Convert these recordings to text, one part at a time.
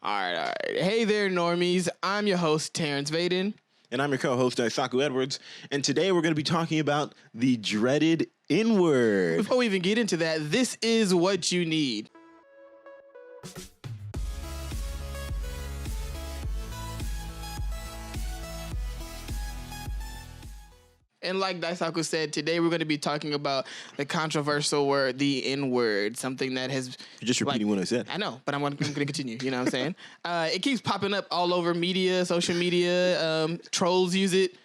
All right. Hey there, normies. I'm your host, Terrence Vaden. And I'm your co-host, Daisaku Edwards. And today we're going to be talking about the dreaded N-word. Before we even get into that, this is what you need. And like Daisaku said, today we're going to be talking about the controversial word, the N-word, something that has... You're just repeating what I said. I know, but I'm going to continue. You know what I'm saying? It keeps popping up all over media, social media. Trolls use it.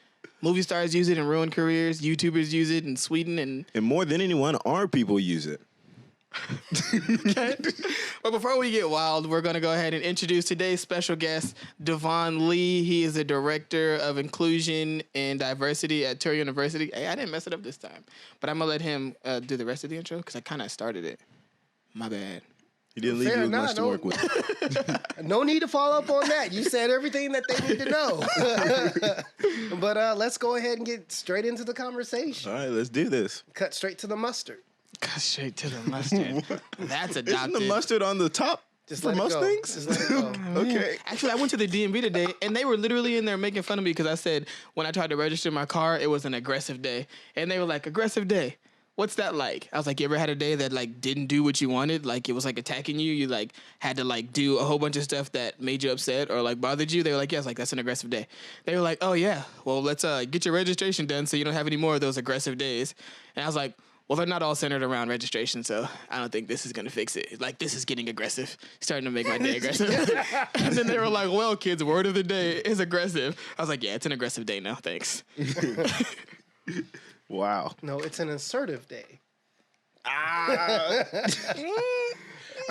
Movie stars use it and ruin careers. YouTubers use it in Sweden. And more than anyone, our people use it. Okay. But before we get wild, we're going to go ahead and introduce today's special guest, Devon Lee. He is the Director of Inclusion and Diversity at Touro University. Hey, I didn't mess it up this time. But I'm going to let him do the rest of the intro because I kind of started it. My bad. He didn't leave you with much to work with. No need to follow up on that. You said everything that they need to know. But let's go ahead and get straight into the conversation. All right, let's do this. Cut straight to the mustard. Cut straight to the mustard. That's adopted. Isn't the mustard on the top Just for let it most go. things? Just let it go. Okay. Actually, I went to the DMV today, and they were literally in there making fun of me because I said when I tried to register my car, it was an aggressive day. And they were like, aggressive day? What's that like? I was like, you ever had a day that like didn't do what you wanted? Like it was like attacking you? You like had to like do a whole bunch of stuff that made you upset or like bothered you? They were like, yes, like that's an aggressive day. They were like, oh yeah, well let's get your registration done so you don't have any more of those aggressive days. And I was like, well, they're not all centered around registration, so I don't think this is going to fix it. Like, this is getting aggressive. Starting to make my day aggressive. And then they were like, well, kids, word of the day is aggressive. I was like, yeah, it's an aggressive day now. Thanks. Wow. No, it's an assertive day. I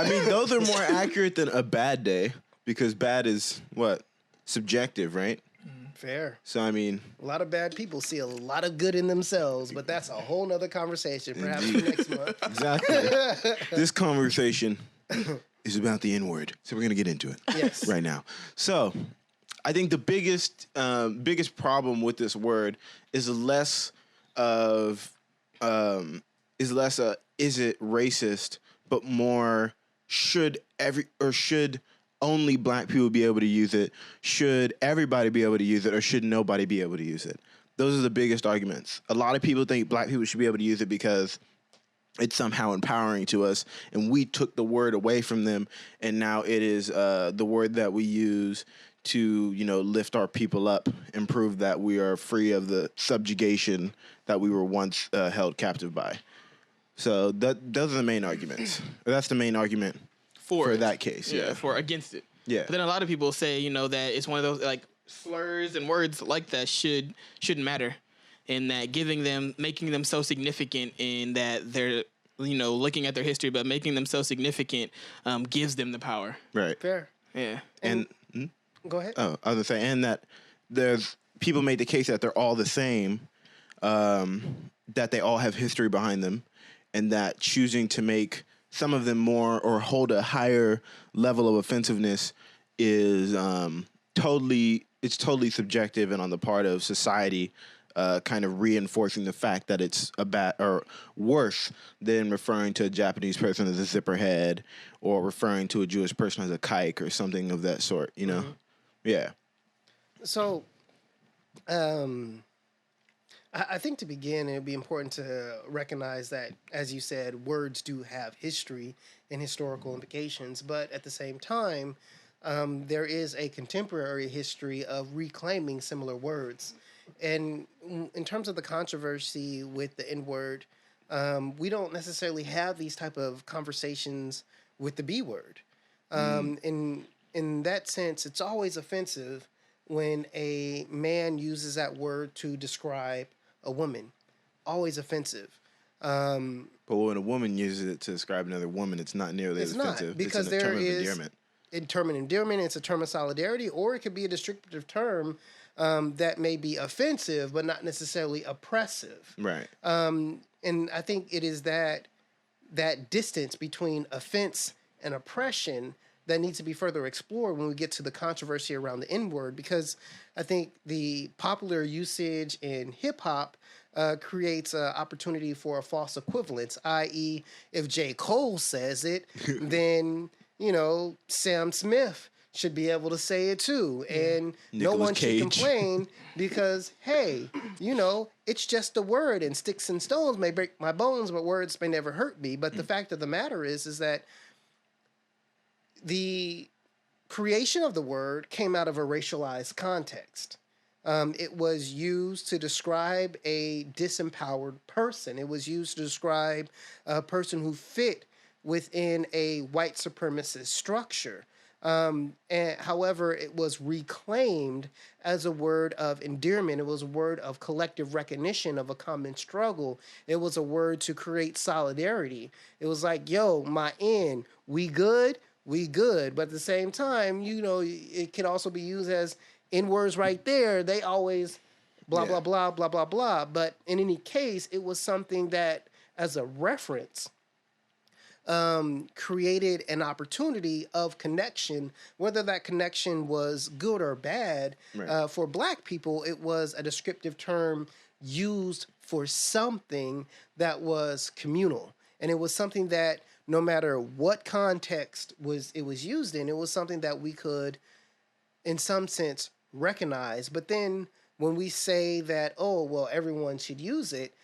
mean, those are more accurate than a bad day because bad is, what, subjective, right? Fair. So, I mean... A lot of bad people see a lot of good in themselves, but that's a whole nother conversation, perhaps for next month. Exactly. This conversation is about the N-word, so we're going to get into it right now. So, I think the biggest problem with this word is less of is it racist, but more should only black people be able to use it? Should everybody be able to use it, or should nobody be able to use it? Those are the biggest arguments. A lot of people think black people should be able to use it because it's somehow empowering to us, and we took the word away from them, and now it is the word that we use to, lift our people up and prove that we are free of the subjugation that we were once held captive by. So those are the main arguments. That's the main argument for that case. Yeah, for against it. Yeah. But then a lot of people say, that it's one of those like slurs and words like that shouldn't matter, and that making them so significant in that they're looking at their history, but making them so significant gives them the power. Right. Fair. Yeah. And go ahead. Oh, I was gonna say, and that there's people made the case that they're all the same, that they all have history behind them, and that choosing to make some of them more or hold a higher level of offensiveness is totally subjective and on the part of society, kind of reinforcing the fact that it's a bad or worse than referring to a Japanese person as a zipperhead or referring to a Jewish person as a kike or something of that sort. Mm-hmm. Yeah. So, I think to begin, it would be important to recognize that, as you said, words do have history and historical implications, but at the same time, there is a contemporary history of reclaiming similar words. And in terms of the controversy with the N-word, we don't necessarily have these type of conversations with the B-word. In that sense, it's always offensive when a man uses that word to describe a woman. Always offensive. But when a woman uses it to describe another woman, it's not nearly as offensive. Because it's a there term is of endearment. A term of endearment, it's a term of solidarity, or it could be a descriptive term that may be offensive, but not necessarily oppressive. Right. And I think it is that distance between offense and oppression that needs to be further explored when we get to the controversy around the N-word, because I think the popular usage in hip-hop creates an opportunity for a false equivalence, i.e., if J. Cole says it, then, Sam Smith should be able to say it too. And no Nicolas one Cage. should complain because, hey, it's just a word, and sticks and stones may break my bones, but words may never hurt me. But the fact of the matter is that the creation of the word came out of a racialized context. It was used to describe a disempowered person. It was used to describe a person who fit within a white supremacist structure. And however, it was reclaimed as a word of endearment. It was a word of collective recognition of a common struggle. It was a word to create solidarity. It was like, yo, my N, we good? We good. But at the same time, it can also be used as N-words right there. They always blah, blah, blah, blah, blah, blah. But in any case, it was something that, as a reference, created an opportunity of connection. Whether that connection was good or bad, for Black people, it was a descriptive term used for something that was communal. And it was something that no matter what context it was used in, it was something that we could, in some sense, recognize. But then when we say that, oh, well, everyone should use it,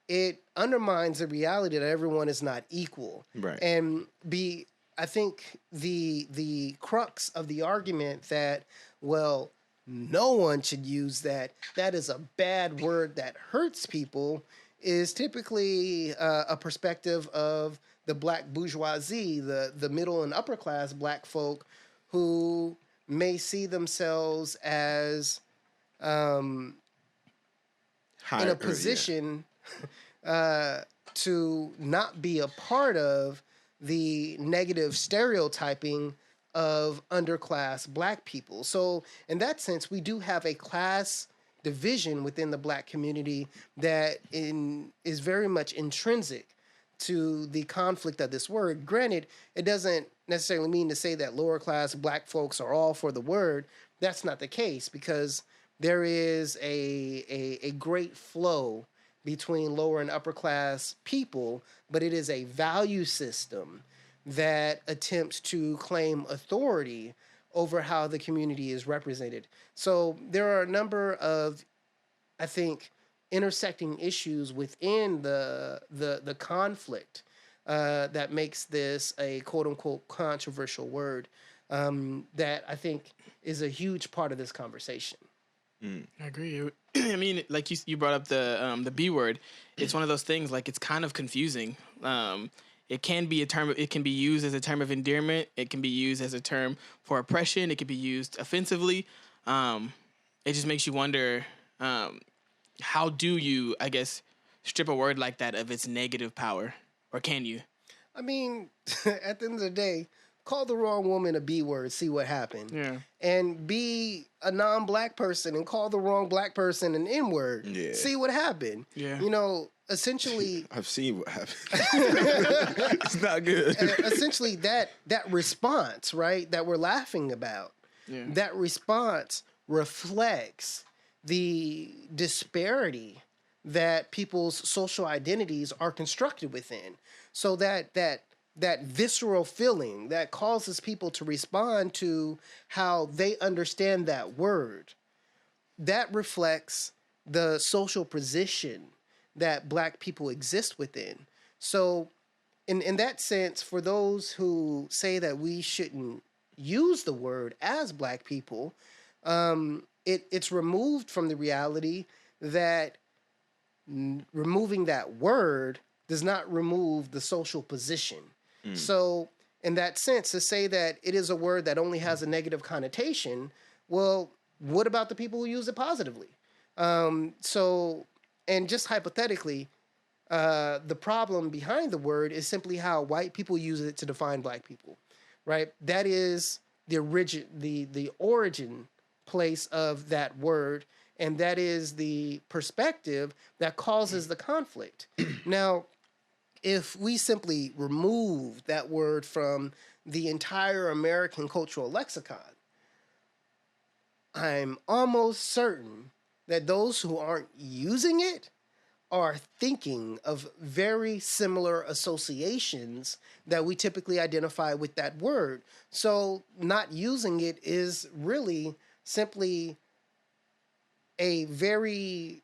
it undermines the reality that everyone is not equal. Right. And I think the crux of the argument that, well, no one should use that is a bad word that hurts people, is typically a perspective of the Black bourgeoisie, the middle and upper class Black folk who may see themselves as in a position to not be a part of the negative stereotyping of underclass Black people. So in that sense, we do have a class division within the Black community that is very much intrinsic to the conflict of this word. Granted, it doesn't necessarily mean to say that lower class Black folks are all for the word. That's not the case, because there is a great flow between lower and upper class people, but it is a value system that attempts to claim authority over how the community is represented. So there are a number of, I think, intersecting issues within the conflict that makes this a quote-unquote controversial word that I think is a huge part of this conversation. I agree. I mean, like you brought up the B word. It's one of those things, like, it's kind of confusing. It can be a term. It can be used as a term of endearment. It can be used as a term for oppression. It can be used offensively. It just makes you wonder, how do you, I guess, strip a word like that of its negative power? Or can you? I mean, at the end of the day, call the wrong woman a B word, see what happened. Yeah. And be a non-Black person and call the wrong Black person an N word. Yeah. See what happened. Yeah. Essentially, I've seen what happened. It's not good. Essentially, that response, right, that we're laughing about, that response reflects the disparity that people's social identities are constructed within. So that visceral feeling that causes people to respond to how they understand that word, that reflects the social position that Black people exist within. So in that sense, for those who say that we shouldn't use the word as Black people, it's removed from the reality that removing that word does not remove the social position. So in that sense, to say that it is a word that only has a negative connotation, well, what about the people who use it positively? And just hypothetically, the problem behind the word is simply how white people use it to define Black people, right? That is the origin place of that word, and that is the perspective that causes the conflict. Now, if we simply remove that word from the entire American cultural lexicon, I'm almost certain that those who aren't using it are thinking of very similar associations that we typically identify with that word. So not using it is really simply a very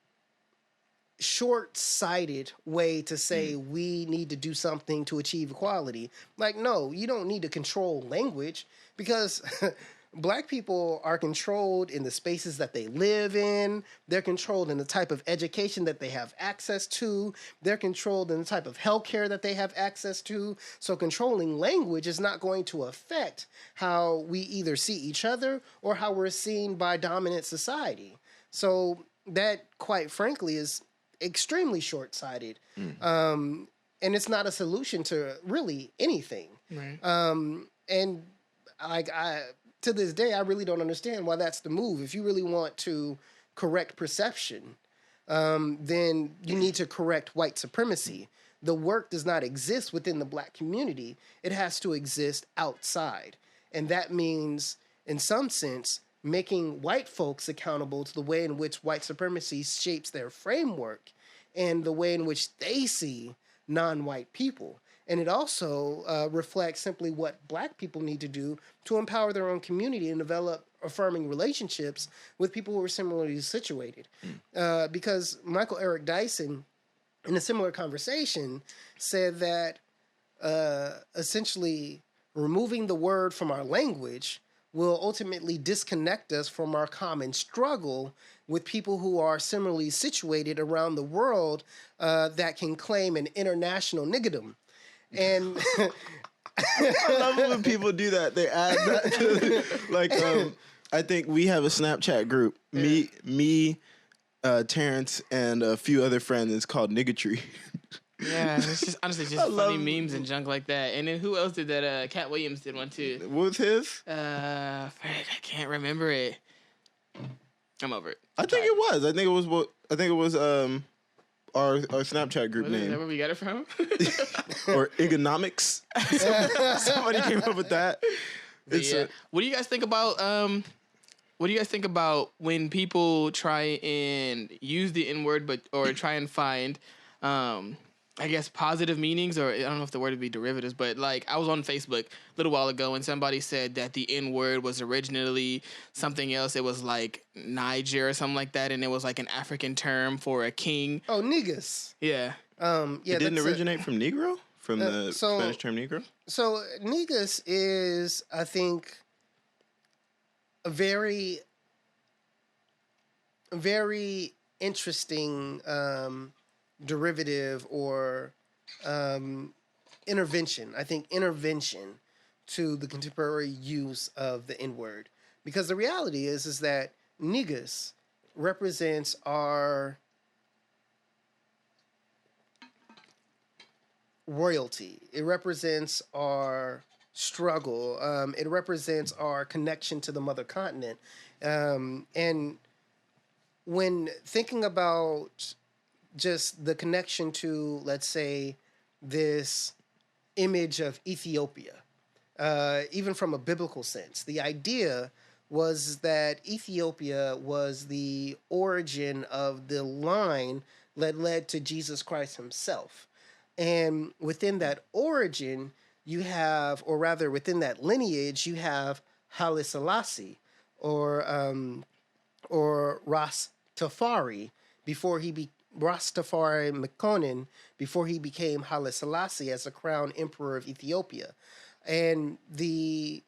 short-sighted way to say we need to do something to achieve equality. Like, no, you don't need to control language, because Black people are controlled in the spaces that they live in. They're controlled in the type of education that they have access to. They're controlled in the type of healthcare that they have access to. So controlling language is not going to affect how we either see each other or how we're seen by dominant society. So that, quite frankly, is extremely short-sighted. And it's not a solution to really anything. Right. And to this day, I really don't understand why that's the move. If you really want to correct perception, then you need to correct white supremacy. The work does not exist within the Black community. It has to exist outside. And that means, in some sense, making white folks accountable to the way in which white supremacy shapes their framework and the way in which they see non-white people. And it also reflects simply what Black people need to do to empower their own community and develop affirming relationships with people who are similarly situated. Because Michael Eric Dyson, in a similar conversation, said that essentially removing the word from our language will ultimately disconnect us from our common struggle with people who are similarly situated around the world that can claim an international niggerdom. And I love it when people do that. They add that to, like, I think we have a Snapchat group. Me, Terrence, and a few other friends. It's called Niggatry. Yeah, it's just honestly just funny memes and junk like that. And then who else did that? Cat Williams did one too. What was his? I can't remember it. I'm over it. I think it was our Snapchat group name. Is that where we got it from? Or Economics. Somebody came up with that. What do you guys think about when people try and use the N-word or try and find I guess positive meanings, or I don't know if the word would be derivatives, but like I was on Facebook a little while ago and somebody said that the N-word was originally something else. It was like Niger or something like that, and it was like an African term for a king. Oh, niggas. Yeah. It didn't originate from Negro? From the Spanish term Negro? So niggas is, I think, a very, very interesting derivative or intervention. I think intervention to the contemporary use of the N-word. Because the reality is that niggas represents our royalty. It represents our struggle. It represents our connection to the mother continent. And when thinking about just the connection to, let's say, this image of Ethiopia, even from a biblical sense, the idea was that Ethiopia was the origin of the line that led to Jesus Christ himself. And within that origin, you have, or rather within that lineage, you have Haile Selassie or Rastafari Rastafari Mekonnen before he became Haile Selassie as the crown emperor of Ethiopia. And the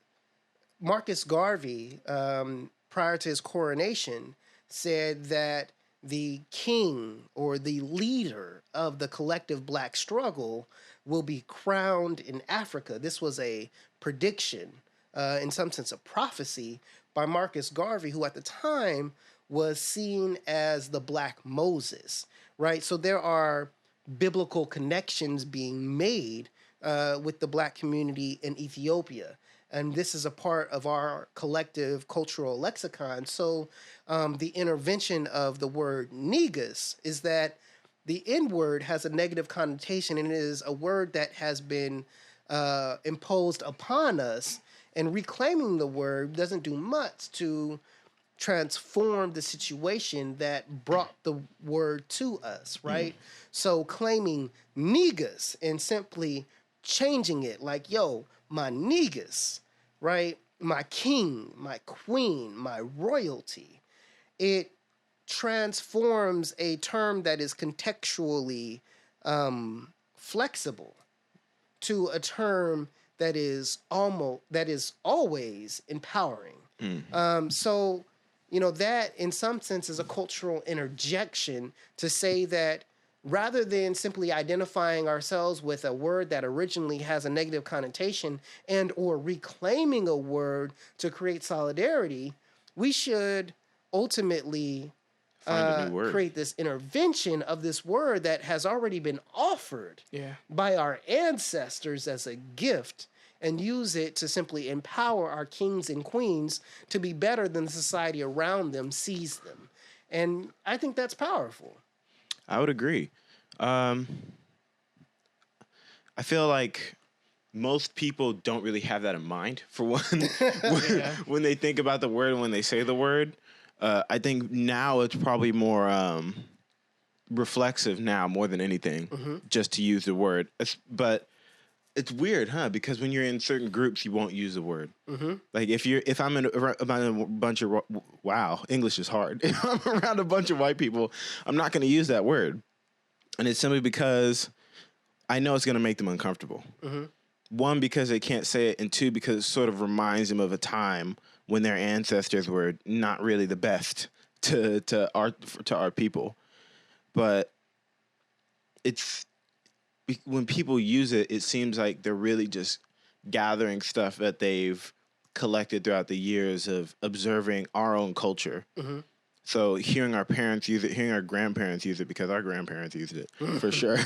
Marcus Garvey, prior to his coronation, said that the king or the leader of the collective Black struggle will be crowned in Africa. This was a prediction, in some sense a prophecy, by Marcus Garvey, who at the time was seen as the Black Moses, right? So there are biblical connections being made with the Black community in Ethiopia. And this is a part of our collective cultural lexicon. So the intervention of the word niggas is that the N-word has a negative connotation, and it is a word that has been imposed upon us, and reclaiming the word doesn't do much to transformed the situation that brought the word to us, right? So claiming niggas and simply changing it like, yo, my niggas, right? My king, my queen, my royalty. It transforms a term that is contextually flexible to a term that is always empowering. So, that in some sense is a cultural interjection to say that rather than simply identifying ourselves with a word that originally has a negative connotation and or reclaiming a word to create solidarity, we should ultimately create this intervention of this word that has already been offered by our ancestors as a gift, and use it to simply empower our kings and queens to be better than the society around them sees them. And I think that's powerful. I would agree. I feel like most people don't really have that in mind, for one, when they think about the word and when they say the word. I think now it's probably more reflexive now more than anything, just to use the word. But it's weird, huh? Because when you're in certain groups, you won't use the word. Like if I'm around a bunch of English is hard. If I'm around a bunch of white people, I'm not going to use that word, and it's simply because I know it's going to make them uncomfortable. One, because they can't say it, and two, because it sort of reminds them of a time when their ancestors were not really the best to our people. But it's when people use it, it seems like they're really just gathering stuff that they've collected throughout the years of observing our own culture. So hearing our parents use it, hearing our grandparents use it, because our grandparents used it for sure.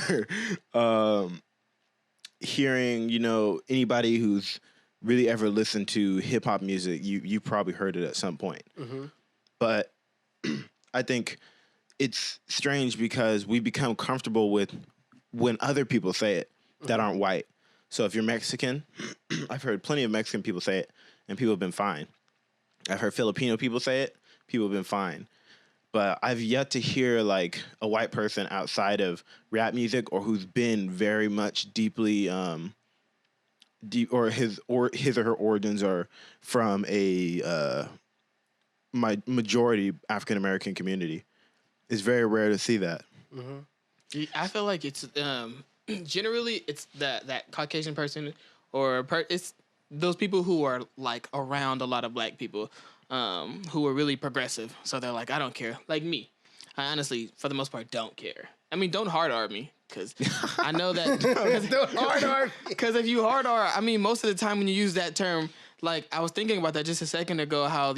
Hearing, anybody who's really ever listened to hip hop music, you probably heard it at some point. But I think it's strange because we become comfortable with when other people say it that aren't white. So if you're Mexican, I've heard plenty of Mexican people say it, and people have been fine. I've heard Filipino people say it, people have been fine. But I've yet to hear like a white person outside of rap music, or who's been very much deeply deep, or his or her origins are from a majority African American community. It's very rare to see that. I feel like it's generally it's that Caucasian person or it's those people who are like around a lot of black people who are really progressive. So they're like, I don't care. Like me, I honestly, for the most part, don't care. I mean, don't hard R me, because I know that. Don't hard R. Because if you hard R, I mean, most of the time when you use that term, like I was thinking about that just a second ago, how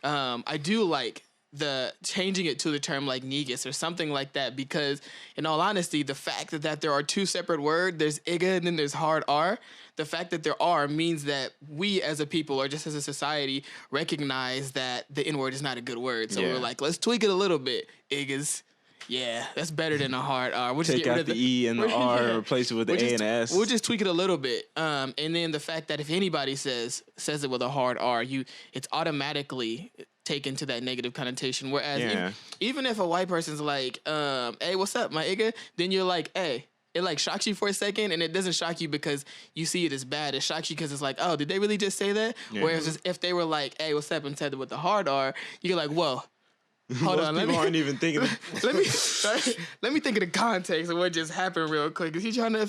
I do like the changing it to the term like negus or something like that, because in all honesty, the fact that there are two separate words, there's iga and then there's hard R, the fact that there are means that we as a people or just as a society recognize that the N-word is not a good word. So we're like, let's tweak it a little bit. Igas. Yeah, that's better than a hard R. We'll Take out the E and the R and replace it with the A and S. We'll just tweak it a little bit. And then the fact that if anybody says it with a hard R, it's automatically taken to that negative connotation. Whereas even if a white person's like, hey, what's up, my nigga? Then you're like, hey. It like shocks you for a second, and it doesn't shock you because you see it as bad. It shocks you because it's like, oh, did they really just say that? Yeah. Whereas if they were like, hey, what's up, and said it with the hard R, you're like, whoa. Hold on, aren't even thinking. let me think of the context of what just happened real quick. Is he trying to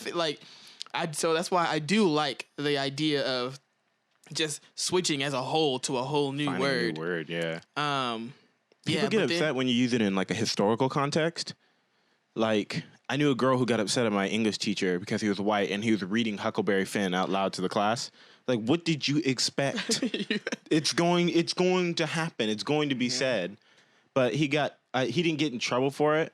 so that's why I do like the idea of just switching as a whole to a whole new word. A new word, yeah. People get upset when you use it in like a historical context. Like, I knew a girl who got upset at my English teacher because he was white and he was reading Huckleberry Finn out loud to the class. Like, what did you expect? It's going to happen. It's going to be said. But he didn't get in trouble for it.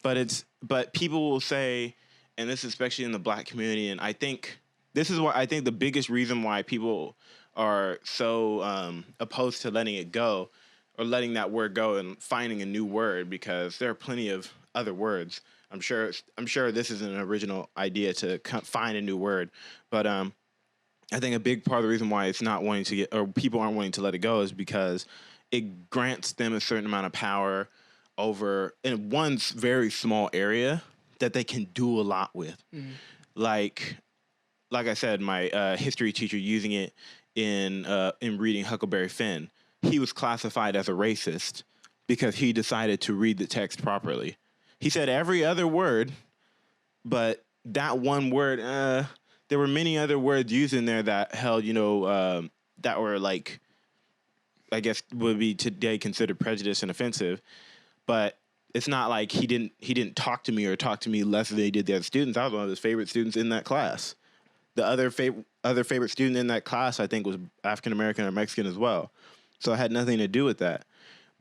But people will say, and this is especially in the black community, and I think this is why I think the biggest reason why people are so opposed to letting it go or letting that word go and finding a new word, because there are plenty of other words. I'm sure this is an original idea to find a new word, but I think a big part of the reason why it's not wanting to get, or people aren't wanting to let it go, is because it grants them a certain amount of power over in one very small area that they can do a lot with. Like I said, my history teacher using it in reading Huckleberry Finn, he was classified as a racist because he decided to read the text properly. He said every other word, but that one word, there were many other words used in there that held, that were like, I guess would be today considered prejudice and offensive. But it's not like he didn't talk to me or talk to me less than they did the other students. I was one of his favorite students in that class. The other favorite student in that class, I think, was African American or Mexican as well. So it had nothing to do with that.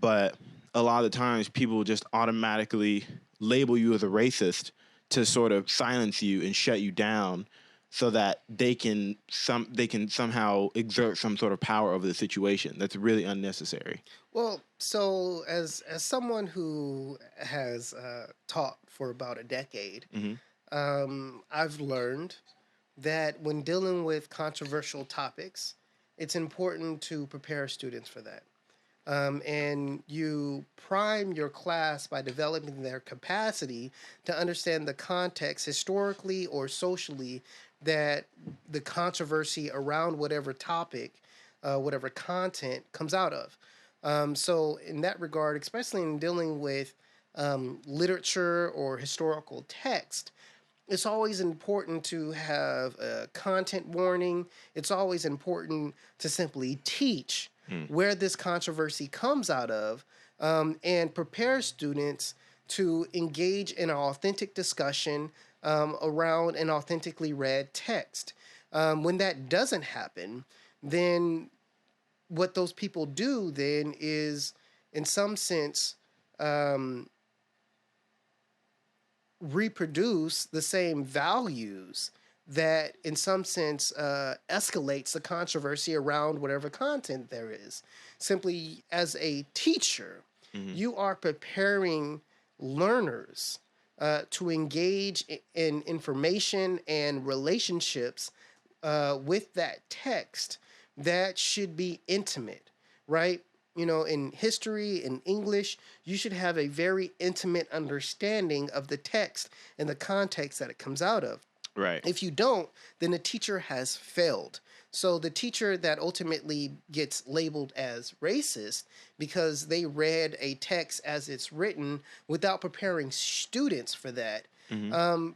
But a lot of the times, people just automatically label you as a racist to sort of silence you and shut you down, so that they can somehow exert some sort of power over the situation. That's really unnecessary. Well, so as someone who has taught for about a decade, I've learned that when dealing with controversial topics, it's important to prepare students for that. And you prime your class by developing their capacity to understand the context historically or socially that the controversy around whatever topic, whatever content comes out of. So in that regard, especially in dealing with literature or historical text, it's always important to have a content warning. It's always important to simply teach where this controversy comes out of, and prepare students to engage in an authentic discussion around an authentically read text. When that doesn't happen, then what those people do then is, in some sense, reproduce the same values that, in some sense, escalates the controversy around whatever content there is. Simply, as a teacher, you are preparing learners to engage in information and relationships with that text that should be intimate, right? In history, in English, you should have a very intimate understanding of the text and the context that it comes out of. Right. If you don't, then the teacher has failed. So the teacher that ultimately gets labeled as racist because they read a text as it's written without preparing students for that,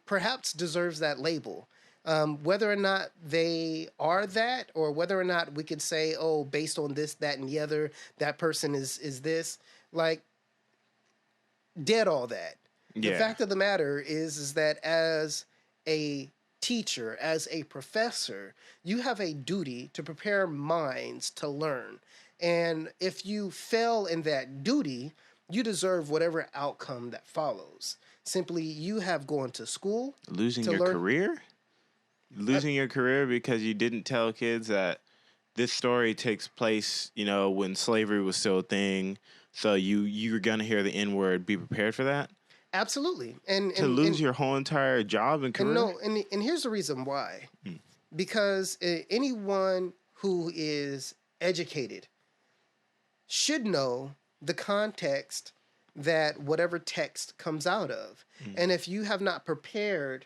perhaps deserves that label. Whether or not they are that, or whether or not we could say, oh, based on this, that, and the other, that person is this, like, dead all that. Yeah. The fact of the matter is that as a teacher, as a professor, you have a duty to prepare minds to learn. And if you fail in that duty, you deserve whatever outcome that follows. Simply, you have gone to school. Losing your career? Losing your career because you didn't tell kids that this story takes place, when slavery was still a thing. So you're going to hear the N-word. Be prepared for that? Absolutely. And lose your whole entire job and career? And here's the reason why. Because anyone who is educated should know the context that whatever text comes out of. And if you have not prepared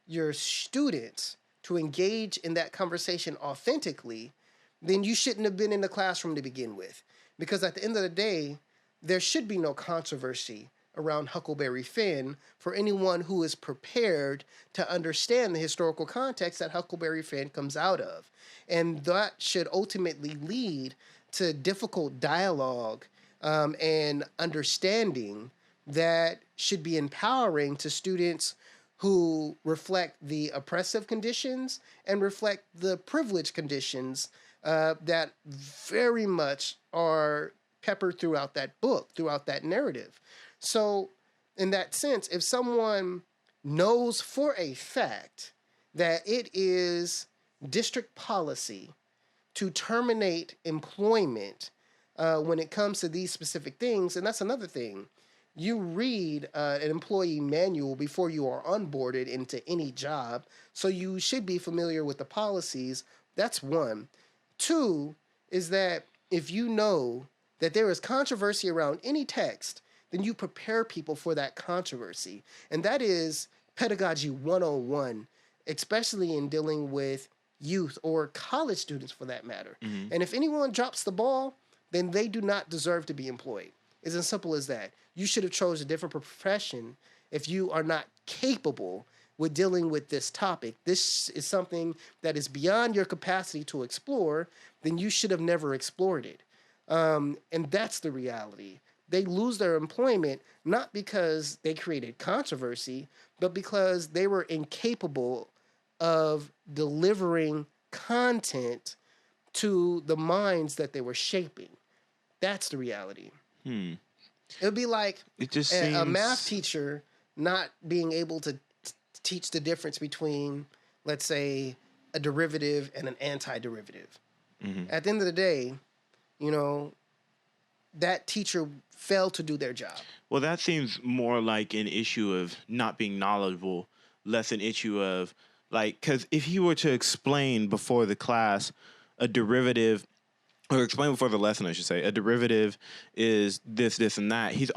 your students to engage in that conversation authentically, then you shouldn't have been in the classroom to begin with. Because at the end of the day, there should be no controversy around Huckleberry Finn for anyone who is prepared to understand the historical context that Huckleberry Finn comes out of. And that should ultimately lead to difficult dialogue and understanding that should be empowering to students who reflect the oppressive conditions and reflect the privileged conditions that very much are peppered throughout that book, throughout that narrative. So in that sense, if someone knows for a fact that it is district policy to terminate employment when it comes to these specific things, and that's another thing. You read an employee manual before you are onboarded into any job, so you should be familiar with the policies That's one. Two is that if you know that there is controversy around any text, then you prepare people for that controversy. And that is pedagogy 101, especially in dealing with youth or college students for that matter. Mm-hmm. And if anyone drops the ball, then they do not deserve to be employed. It's as simple as that. You should have chosen a different profession if you are not capable with dealing with this topic. This is something that is beyond your capacity to explore, then you should have never explored it. And that's the reality. They lose their employment not because they created controversy, but because they were incapable of delivering content to the minds that they were shaping. That's the reality. It would be like a math teacher not being able to teach the difference between, let's say, a derivative and an antiderivative. Mm-hmm. At the end of the day, that teacher failed to do their job. Well, that seems more like an issue of not being knowledgeable, less an issue of, because if he were to explain before the class a derivative, or explain before the lesson, I should say, a derivative is this, this, and that, he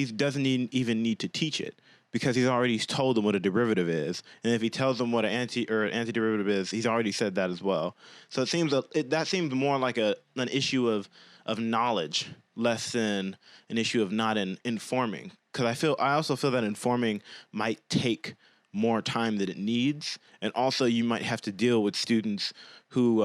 doesn't even need to teach it, because he's already told them what a derivative is. And if he tells them what an antiderivative is, he's already said that as well. So it seems that seems more like an issue of knowledge, less than an issue of not informing. Because I also feel that informing might take more time than it needs, and also you might have to deal with students who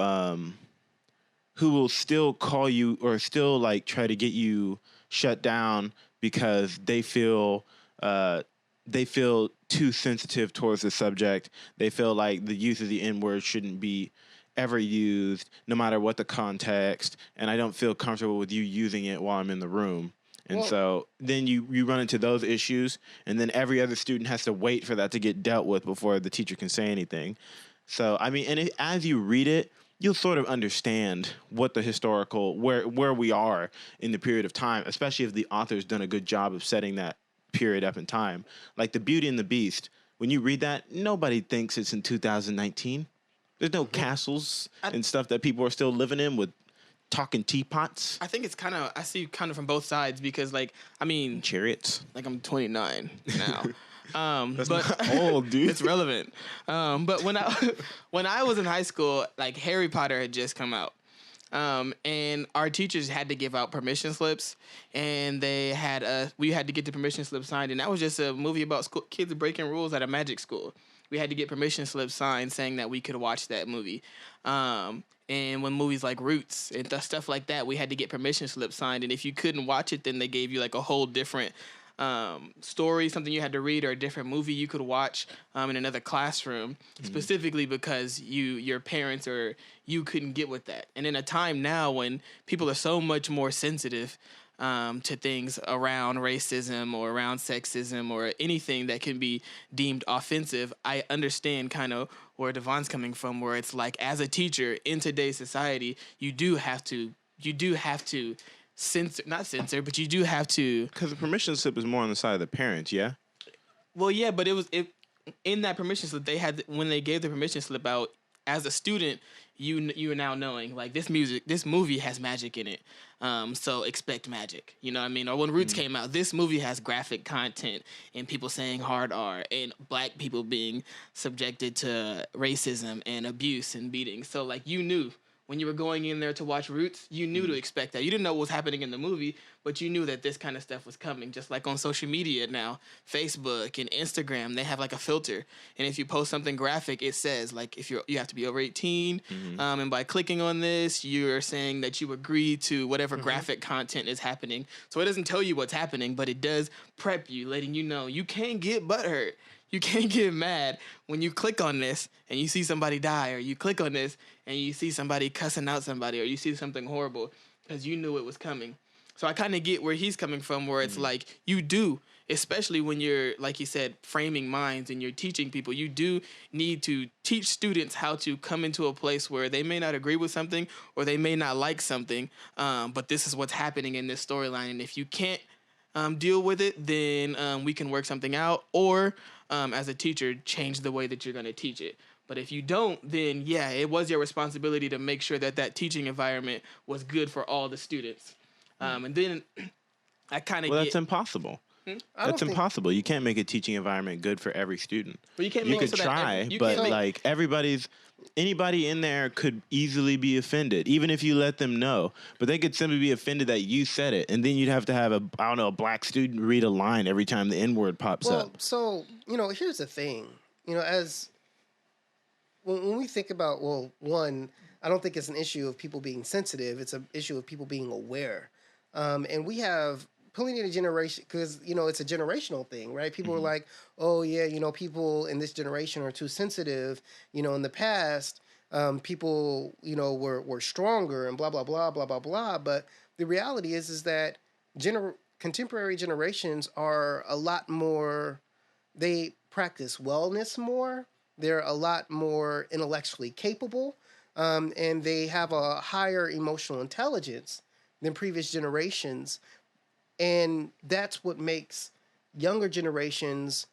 will still call you or still try to get you shut down because they feel too sensitive towards the subject. They feel like the use of the N-word shouldn't be ever used, no matter what the context, and I don't feel comfortable with you using it while I'm in the room. And so then you run into those issues, and then every other student has to wait for that to get dealt with before the teacher can say anything. So, as you read it, you'll sort of understand what the historical, where we are in the period of time, especially if the author's done a good job of setting that period up in time. Like the Beauty and the Beast, when you read that, nobody thinks it's in 2019. There's no castles and stuff that people are still living in with talking teapots. I think it's I see kind of from both sides because, chariots. I'm 29 now. That's not old, dude. It's relevant. But when I was in high school, Harry Potter had just come out. And our teachers had to give out permission slips, and we had to get the permission slip signed, and that was just a movie about kids breaking rules at a magic school. We had to get permission slips signed saying that we could watch that movie. And when movies like Roots and stuff like that, we had to get permission slips signed, and if you couldn't watch it, then they gave you a whole different story, something you had to read, or a different movie you could watch in another classroom, specifically because your parents or you couldn't get with that. And in a time now when people are so much more sensitive to things around racism or around sexism or anything that can be deemed offensive, I understand kind of where Devon's coming from, where it's as a teacher in today's society, you do have to not censor, but you do have to. Because the permission slip is more on the side of the parents, yeah? Well, yeah, but in that permission slip, when they gave the permission slip out, as a student, you are now knowing, this movie has magic in it, so expect magic. You know what I mean? Or when Roots came out, this movie has graphic content and people saying hard R and black people being subjected to racism and abuse and beating. So, you knew. When you were going in there to watch Roots, you knew to expect that. You didn't know what was happening in the movie, but you knew that this kind of stuff was coming. Just like on social media now, Facebook and Instagram, they have a filter. And if you post something graphic, it says if you have to be over 18, and by clicking on this, you're saying that you agree to whatever graphic content is happening. So it doesn't tell you what's happening, but it does prep you, letting you know you can't get butthurt. You can't get mad when you click on this and you see somebody die, or you click on this and you see somebody cussing out somebody, or you see something horrible, because you knew it was coming. So I kind of get where he's coming from, where it's you do, especially when you're, like you said, framing minds and you're teaching people, you do need to teach students how to come into a place where they may not agree with something or they may not like something, but this is what's happening in this storyline. And if you can't deal with it, then we can work something out, or as a teacher, change the way that you're going to teach it. But if you don't, then yeah, it was your responsibility to make sure that teaching environment was good for all the students. And then I kind of that's impossible. That's impossible. You can't make a teaching environment good for every student. Well, you can't. You could try, but like anybody in there could easily be offended, even if you let them know. But they could simply be offended that you said it, and then you'd have to have a black student read a line every time the N-word pops up. So here's the thing. As when we think about one, I don't think it's an issue of people being sensitive. It's an issue of people being aware, and we have plenty of generation, because it's a generational thing, right? People are like, oh yeah, people in this generation are too sensitive. In the past, people were stronger and blah blah blah blah blah blah. But the reality is that contemporary generations are a lot more. They practice wellness more. They're a lot more intellectually capable, and they have a higher emotional intelligence than previous generations. And that's what makes younger generations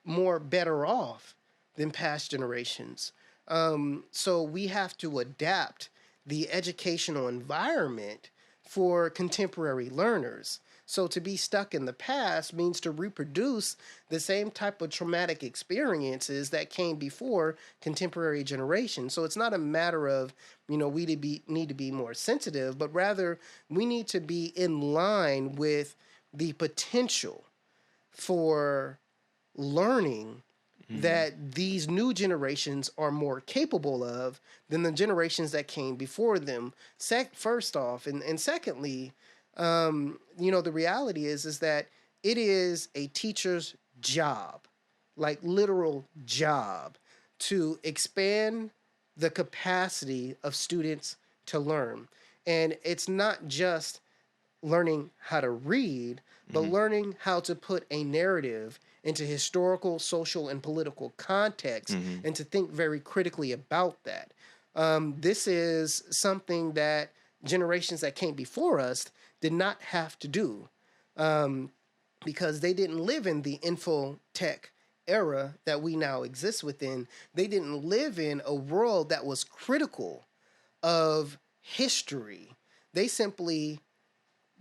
more better off than past generations. So we have to adapt the educational environment for contemporary learners. So to be stuck in the past means to reproduce the same type of traumatic experiences that came before contemporary generations. So it's not a matter of, we need to be more sensitive, but rather we need to be in line with the potential for learning that these new generations are more capable of than the generations that came before them. First off, and secondly, the reality is that it is a teacher's job, like literal job, to expand the capacity of students to learn. And it's not just learning how to read, but learning how to put a narrative into historical, social, and political context, and to think very critically about that. This is something that generations that came before us did not have to do, because they didn't live in the infotech era that we now exist within. They didn't live in a world that was critical of history. They simply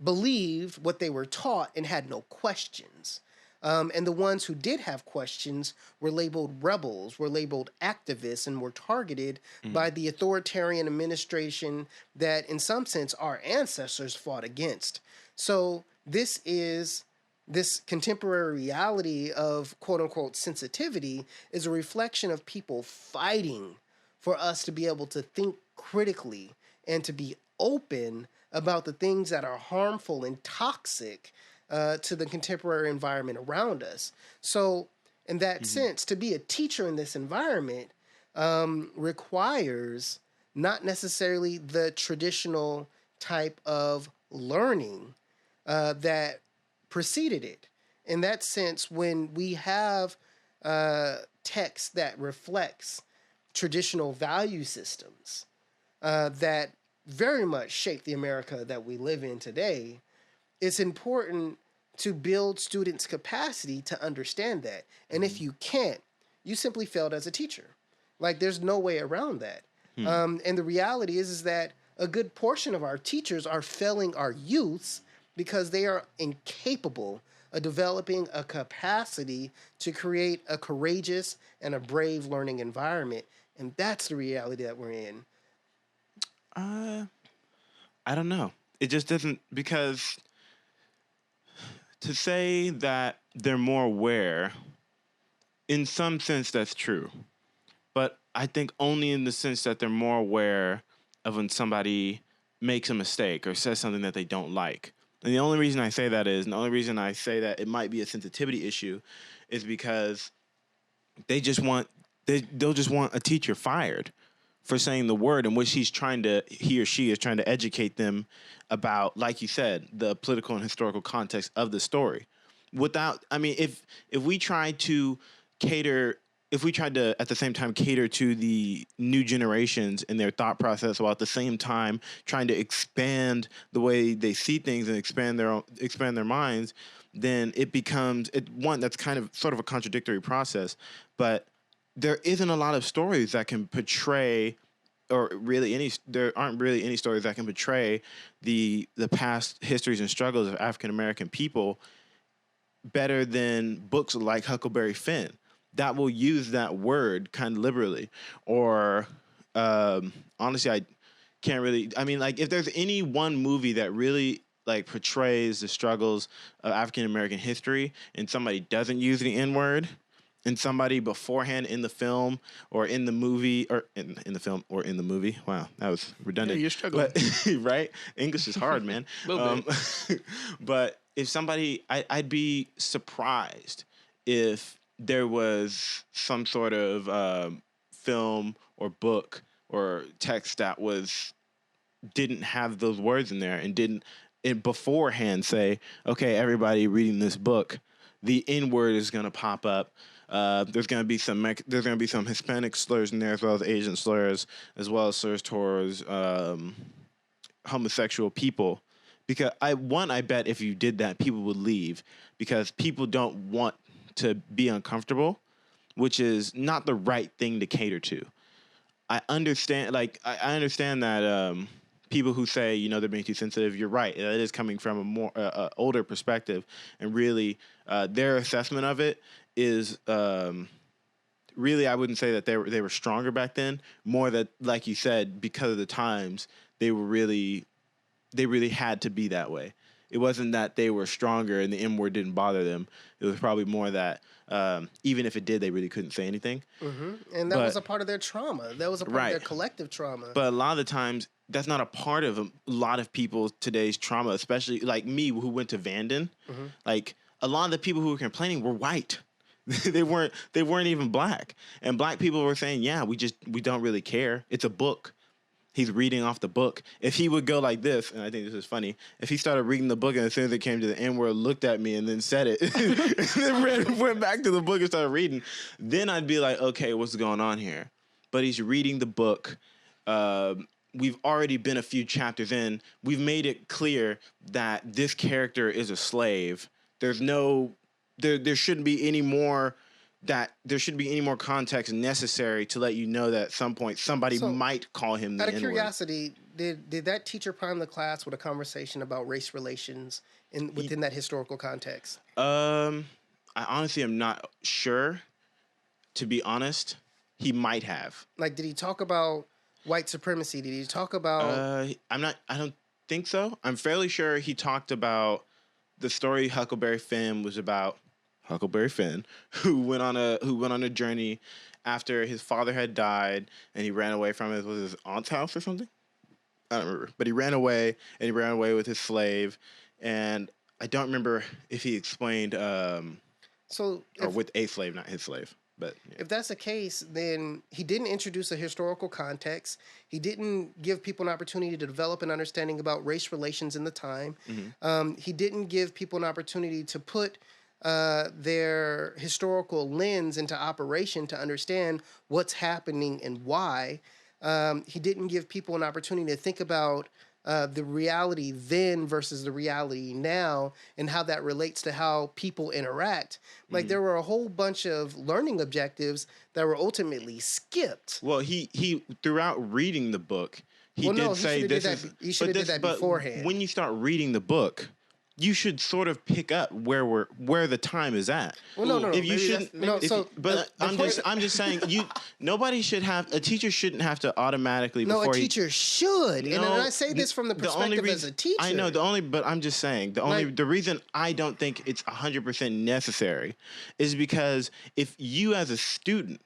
believed what they were taught and had no questions. And the ones who did have questions were labeled rebels, were labeled activists, and were targeted by the authoritarian administration that, in some sense, our ancestors fought against. So this contemporary reality of quote-unquote sensitivity is a reflection of people fighting for us to be able to think critically and to be open about the things that are harmful and toxic to the contemporary environment around us. So in that sense, to be a teacher in this environment requires not necessarily the traditional type of learning that preceded it. In that sense, when we have text that reflects traditional value systems that very much shape the America that we live in today, it's important to build students' capacity to understand that. And if you can't, you simply failed as a teacher. Like, there's no way around that. And the reality is that a good portion of our teachers are failing our youths because they are incapable of developing a capacity to create a courageous and a brave learning environment. And that's the reality that we're in. I don't know. It just doesn't, because to say that they're more aware, in some sense that's true. But I think only in the sense that they're more aware of when somebody makes a mistake or says something that they don't like. And the only reason I say that it might be a sensitivity issue is because they'll just want a teacher fired for saying the word in which he or she is trying to educate them about, like you said, the political and historical context of the story. If we tried to at the same time cater to the new generations and their thought process, while at the same time trying to expand the way they see things and expand their minds, then it becomes that's kind of sort of a contradictory process. But there isn't a lot of stories that can portray, or really there aren't really any stories that can portray the past histories and struggles of African American people better than books like Huckleberry Finn that will use that word kind of liberally. Or honestly, I can't really. I mean, like, if there's any one movie that really like portrays the struggles of African American history and somebody doesn't use the N word, and somebody beforehand in the film or in the movie or in the film or in the movie. Wow, that was redundant. Yeah, you're struggling. But, right? English is hard, man. But if somebody, I'd be surprised if there was some sort of film or book or text that didn't have those words in there and didn't beforehand say, okay, everybody reading this book, the N word is going to pop up. There's going to be some Hispanic slurs in there, as well as Asian slurs, as well as slurs towards homosexual people. Because I bet if you did that, people would leave, because people don't want to be uncomfortable, which is not the right thing to cater to. I understand that people who say, they're being too sensitive, you're right. That is coming from a more older perspective, and really their assessment of it is really, I wouldn't say that they were stronger back then. More that, like you said, because of the times, they really had to be that way. It wasn't that they were stronger and the M word didn't bother them. It was probably more that even if it did, they really couldn't say anything. Mm-hmm. And that was a part of their trauma. That was a part of their collective trauma. But a lot of the times, that's not a part of a lot of people today's trauma, especially like me, who went to Vanden. Mm-hmm. Like, a lot of the people who were complaining were white. They weren't even black. And black people were saying, yeah, we don't really care. It's a book. He's reading off the book. If he would go like this, and I think this is funny, if he started reading the book and as soon as it came to the N word, looked at me and then said it, and then went back to the book and started reading, then I'd be like, okay, what's going on here? But he's reading the book. We've already been a few chapters in. We've made it clear that this character is a slave. There shouldn't be any more context necessary to let you know that at some point somebody might call him the N-word. Out of curiosity, did that teacher prime the class with a conversation about race relations within that historical context? I honestly am not sure. To be honest, he might have. Like, did he talk about white supremacy? Did he talk about? I don't think so. I'm fairly sure he talked about the story Huckleberry Finn was about. Huckleberry Finn, who went on a journey after his father had died, and he ran away from his aunt's house or something. I don't remember, but he ran away with his slave, and I don't remember if he explained with a slave, not his slave. But yeah. If that's the case, then he didn't introduce a historical context. He didn't give people an opportunity to develop an understanding about race relations in the time. Mm-hmm. He didn't give people an opportunity to put their historical lens into operation to understand what's happening and why. He didn't give people an opportunity to think about the reality then versus the reality now and how that relates to how people interact. Like, there were a whole bunch of learning objectives that were ultimately skipped. Well, he throughout reading the book, he should have did that beforehand. When you start reading the book, you should sort of pick up where the time is at. Well, no. If you shouldn't, I'm just saying, a teacher shouldn't have to automatically. No, a teacher should. And I say this from the perspective as a teacher. I know but I'm just saying the reason I don't think it's 100% necessary is because if you as a student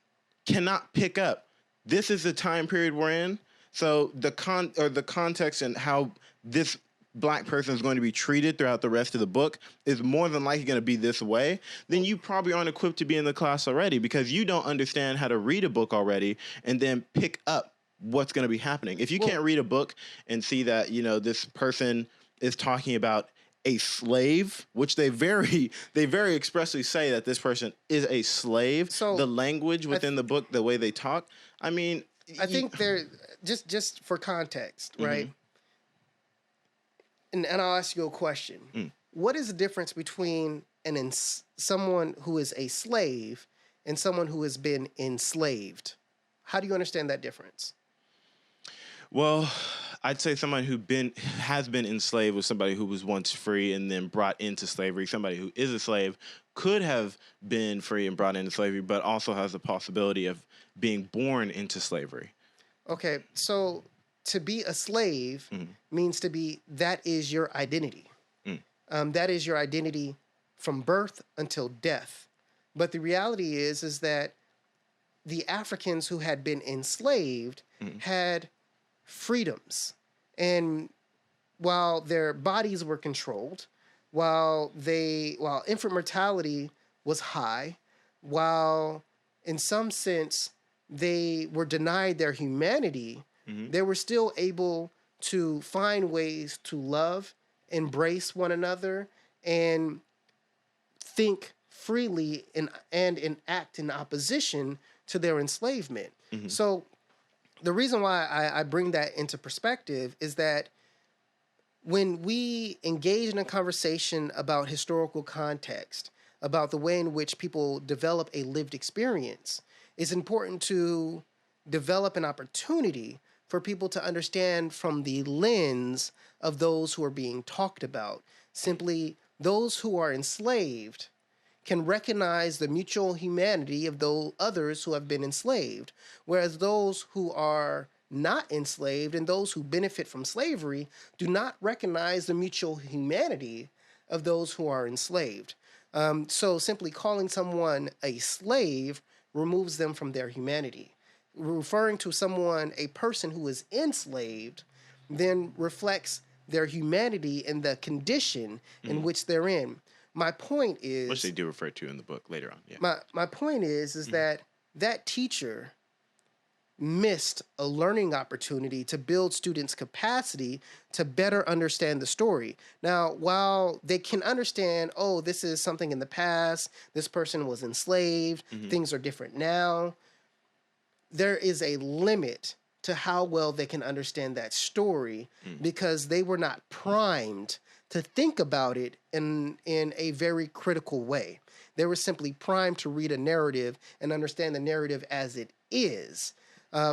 cannot pick up, this is the time period we're in. So the context and how this black person is going to be treated throughout the rest of the book is more than likely going to be this way, then you probably aren't equipped to be in the class already, because you don't understand how to read a book already and then pick up what's going to be happening. If you can't read a book and see that, this person is talking about a slave, which they very expressly say that this person is a slave. So the language within the book, the way they talk, I mean, I think they're just for context, right? Mm-hmm. And I'll ask you a question. What is the difference between someone who is a slave and someone who has been enslaved. How do you understand that difference? Well, I'd say someone who has been enslaved was somebody who was once free and then brought into slavery. Somebody who is a slave could have been free and brought into slavery, but also has the possibility of being born into slavery. Okay, so to be a slave means that is your identity. That is your identity from birth until death. But the reality is that the Africans who had been enslaved had freedoms. And while their bodies were controlled, while infant mortality was high, while in some sense they were denied their humanity, they were still able to find ways to love, embrace one another, and think freely and act in opposition to their enslavement. So the reason why I bring that into perspective is that when we engage in a conversation about historical context, about the way in which people develop a lived experience, it's important to develop an opportunity for people to understand from the lens of those who are being talked about. Simply, those who are enslaved can recognize the mutual humanity of those others who have been enslaved, whereas those who are not enslaved and those who benefit from slavery do not recognize the mutual humanity of those who are enslaved. So simply calling someone a slave removes them from their humanity. Referring to someone, a person who is enslaved, then reflects their humanity and the condition in which they're in. My point is, which they do refer to in the book later on. Yeah. My point is that teacher missed a learning opportunity to build students' capacity to better understand the story. Now, while they can understand, oh, this is something in the past, this person was enslaved, things are different now, there is a limit to how well they can understand that story because they were not primed to think about it in a very critical way. They were simply primed to read a narrative and understand the narrative as it is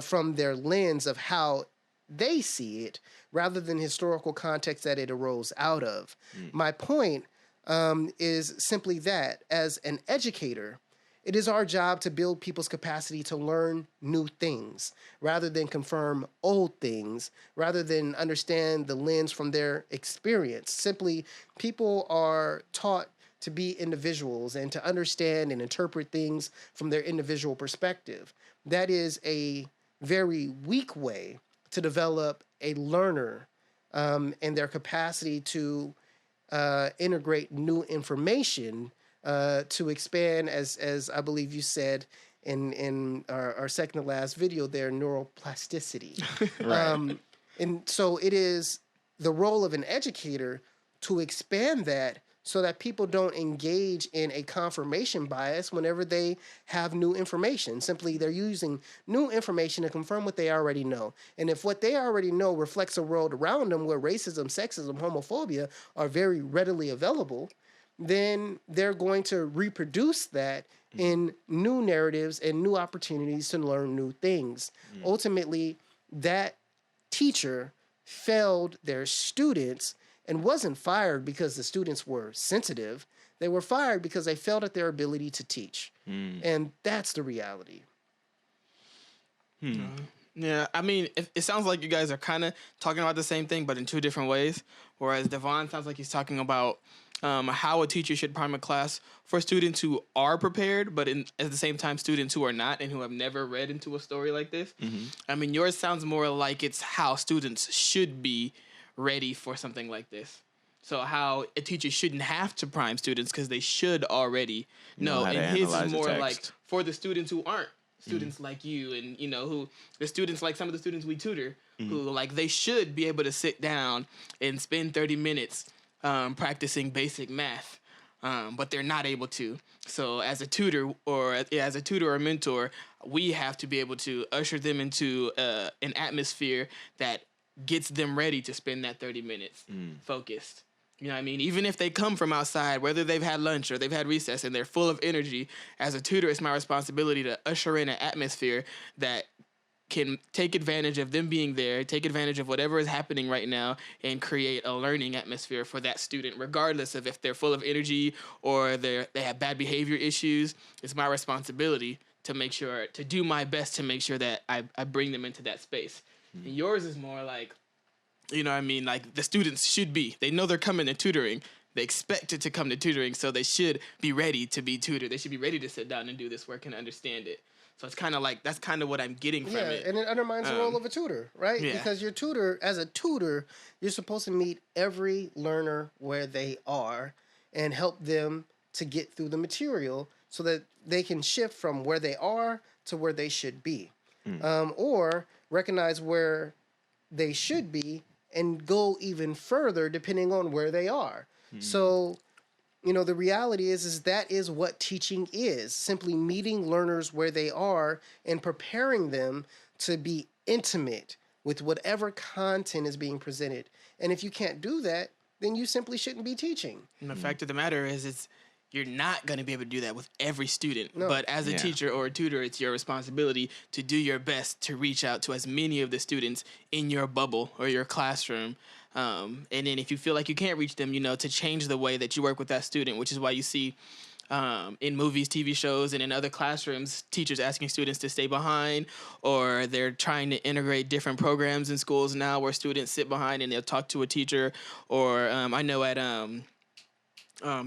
from their lens of how they see it rather than historical context that it arose out of. My point is simply that as an educator, it is our job to build people's capacity to learn new things rather than confirm old things, rather than understand the lens from their experience. Simply, people are taught to be individuals and to understand and interpret things from their individual perspective. That is a very weak way to develop a learner and their capacity to integrate new information to expand, as I believe you said in our second to last video there, neuroplasticity. Right. And so it is the role of an educator to expand that so that people don't engage in a confirmation bias whenever they have new information. Simply, they're using new information to confirm what they already know. And if what they already know reflects a world around them where racism, sexism, homophobia are very readily available, then they're going to reproduce that in new narratives and new opportunities to learn new things. Ultimately, that teacher failed their students and wasn't fired because the students were sensitive. They were fired because they failed at their ability to teach. And that's the reality. Yeah, I mean, it sounds like you guys are kind of talking about the same thing, but in two different ways. Whereas Devon sounds like he's talking about how a teacher should prime a class for students who are prepared, but at the same time, students who are not and who have never read into a story like this. I mean, yours sounds more like it's how students should be ready for something like this. So how a teacher shouldn't have to prime students because they should already know. And his is more like for the students who aren't students like you and, you know, who the students like some of the students we tutor who like they should be able to sit down and spend 30 minutes practicing basic math, but they're not able to. So as a tutor or mentor, we have to be able to usher them into an atmosphere that gets them ready to spend that 30 minutes focused. You know what I mean? Even if they come from outside, whether they've had lunch or they've had recess and they're full of energy, as a tutor, it's my responsibility to usher in an atmosphere that can take advantage of them being there, take advantage of whatever is happening right now, and create a learning atmosphere for that student, regardless of if they're full of energy or they have bad behavior issues. It's my responsibility to do my best to make sure that I bring them into that space. Mm-hmm. And yours is more like, you know what I mean? Like the students should be. They know they're coming to tutoring. They expect it to come to tutoring, so they should be ready to be tutored. They should be ready to sit down and do this work and understand it. So it's kind of like, that's kind of what I'm getting from it. And it undermines the role of a tutor, right? Yeah. Because as a tutor, you're supposed to meet every learner where they are and help them to get through the material so that they can shift from where they are to where they should be. Or recognize where they should be and go even further depending on where they are. So, the reality is that is what teaching is, simply meeting learners where they are and preparing them to be intimate with whatever content is being presented. And if you can't do that, then you simply shouldn't be teaching. And the fact of the matter is, you're not going to be able to do that with every student. No. But as a teacher or a tutor, it's your responsibility to do your best to reach out to as many of the students in your bubble or your classroom. And then if you feel like you can't reach them, to change the way that you work with that student, which is why you see in movies, TV shows, and in other classrooms, teachers asking students to stay behind, or they're trying to integrate different programs in schools now where students sit behind and they'll talk to a teacher. Or I know at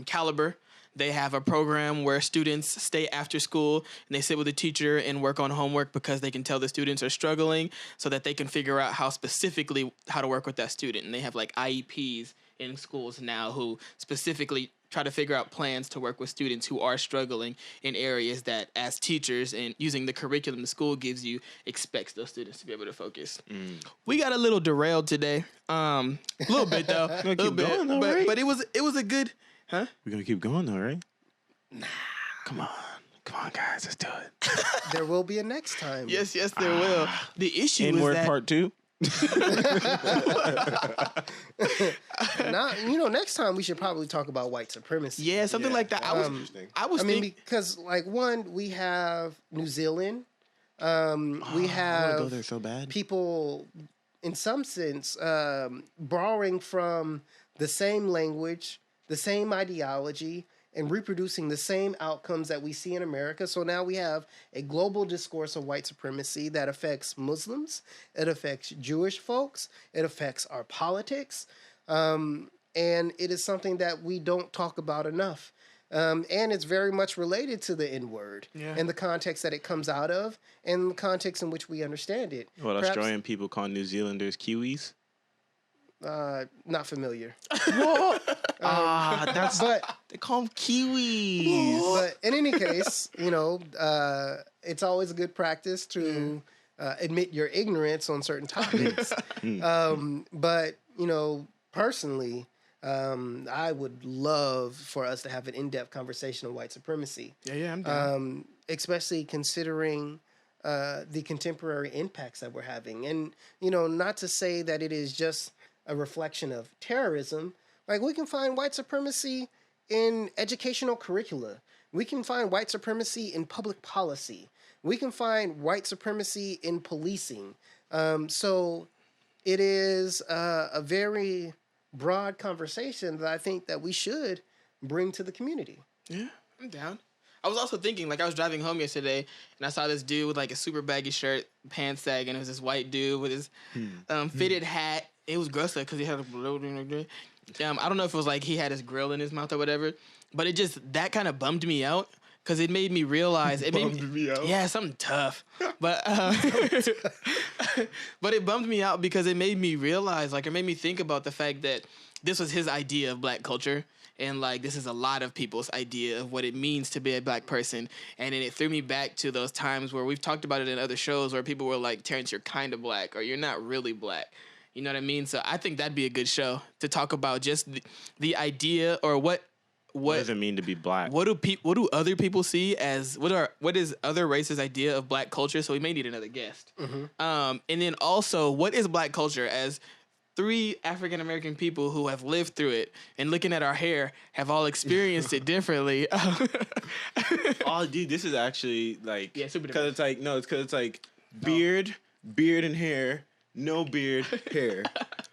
Caliber, they have a program where students stay after school and they sit with a teacher and work on homework because they can tell the students are struggling so that they can figure out how to work with that student. And they have like IEPs in schools now who specifically try to figure out plans to work with students who are struggling in areas that, as teachers and using the curriculum the school gives you, expects those students to be able to focus. We got a little derailed today. A little bit though. A little bit. Going, right? But it was a good... Huh? We're going to keep going though, right? Nah. Come on, guys. Let's do it. There will be a next time. Yes, there will. The issue is N-word part 2. Next time we should probably talk about white supremacy. Yeah, something like that. Because we have New Zealand. We have I want to go there so bad. People, in some sense, borrowing from the same language, the same ideology, and reproducing the same outcomes that we see in America. So now we have a global discourse of white supremacy that affects Muslims, it affects Jewish folks, it affects our politics, and it is something that we don't talk about enough. And it's very much related to the N-word and the context that it comes out of and the context in which we understand it. What, Australian people call New Zealanders Kiwis? Not familiar. They call them Kiwis. But in any case, it's always a good practice to admit your ignorance on certain topics. But personally, I would love for us to have an in-depth conversation on white supremacy. Yeah, I'm down. Especially considering the contemporary impacts that we're having, and not to say that it is just a reflection of terrorism. Like, we can find white supremacy in educational curricula. We can find white supremacy in public policy. We can find white supremacy in policing. So it is a very broad conversation that I think that we should bring to the community. Yeah, I'm down. I was also thinking, I was driving home yesterday, and I saw this dude with, a super baggy shirt, pants sagging. It was this white dude with his fitted hat. It was gross, because he had a bloating like that. I don't know if it was he had his grill in his mouth or whatever, but that kind of bummed me out, because it made me realize... It bummed me out? Yeah, something tough. But but it bummed me out because it made me realize, it made me think about the fact that this was his idea of black culture. And this is a lot of people's idea of what it means to be a black person. And then it threw me back to those times where we've talked about it in other shows where people were like, Terrence, you're kind of black, or you're not really black. You know what I mean? So I think that'd be a good show to talk about just the idea, or what does it mean to be black? What do other people see as what is other races' idea of black culture? So we may need another guest. And then also, what is black culture as three African American people who have lived through it, and looking at our hair, have all experienced it differently. Oh, dude, this is actually like super because it's like it's because it's like beard and hair, no beard, hair.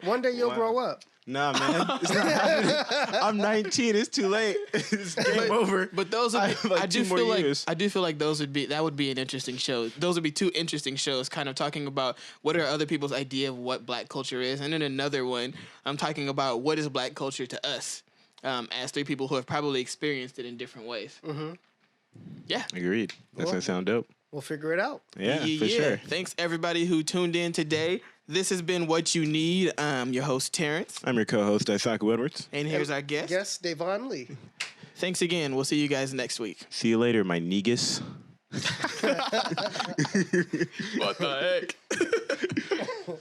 One day you'll grow up. Nah, man, it's not happening. I'm 19. It's too late. It's game over. But those would be, I do feel like that would be an interesting show. Those would be two interesting shows, kind of talking about what are other people's idea of what Black culture is, and then another one, I'm talking about what is Black culture to us, as three people who have probably experienced it in different ways. Mm-hmm. Yeah, agreed. That's gonna sound dope. We'll figure it out. Yeah, for sure. Thanks everybody who tuned in today. This has been What You Need. I'm your host, Terrence. I'm your co-host, Daisaku Edwards. And here's our guest. Guest, Devon Lee. Thanks again. We'll see you guys next week. See you later, my negus. What the heck?